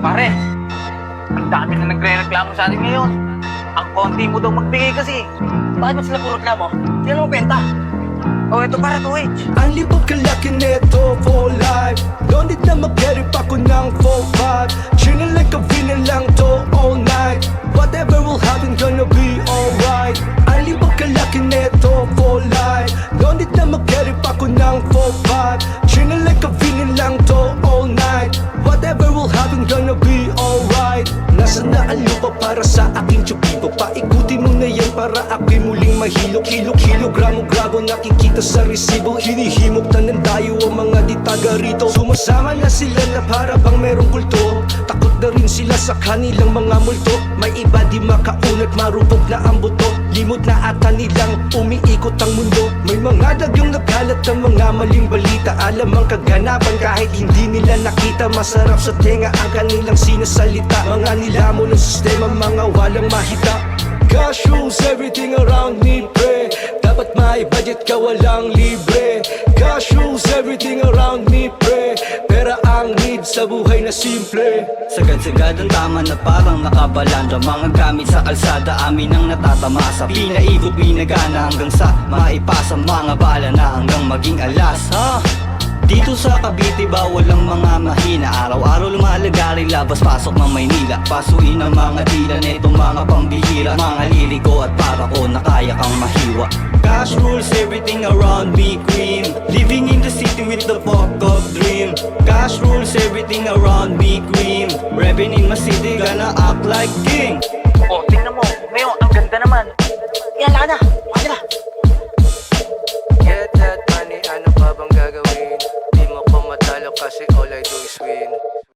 Pare, ang dami na nagre-reklamo sa atin ngayon. Ang konti mo daw magbigay kasi. Bakit ba sila puro reklamo? Sino mo benta? Oh, ito para 2H. Ang libog kalaki neto for life. Don't need na mag-carry pa ko ng 4-5. Chillin' like a villain lang to all night. Whatever will happen, gonna be alright. Ang libog kalaki neto for life. Don't need na mag-carry pa ko ng 4-5. Chillin' like a villain lang to all night. Whatever will happen, gonna be alright. Nasa na ang lupa para sa aking tsupibo. Paikutin mo na yan para ako'y muling mahilok. Hilok-hilok, gramo-gramo nakikita sa resibo. Hinihimok na ng dayo ang mga di taga rito. Sumasama na sila na para bang merong kulto. Takot na rin sila sa kanilang mga multo. May iba di makaunat, marupok na ang buto. Limot na ata nilang umiikot ang mundo. May mga dagyong nagkalat ng mga maling balita. Alam ang kaganapan kahit hindi nila nakita. Masarap sa tenga ang kanilang sinasalita. Mga nilamo ng sistema, mga walang mahita. Cash rules everything around me, pre. Dapat may budget ka, walang libre. Cash rules everything around me, pre. Pera ang need sa buhay na simple. Sagad-sagad ang tama na parang nakabalandra. Mga gamit sa alsada, amin ang natatamasa. Pinaikot, pinagana hanggang sa maipasa. Mga bala na hanggang maging alas, ha? Dito sa Cavite bawal ang mga mahina. Araw-araw lumalagari, labas-pasok ng Maynila. Pasuin ang mga tila netong mga pambihira. Mga liriko at para ko na kaya kang mahiwa. Cash rules everything around me, cream. Living in the city with the fuck up dream. Cash rules everything around me, cream. Revving in my city, gonna act like king. Oh, tingnan mo. Ngayon, ang ganda naman. Yan, laka na.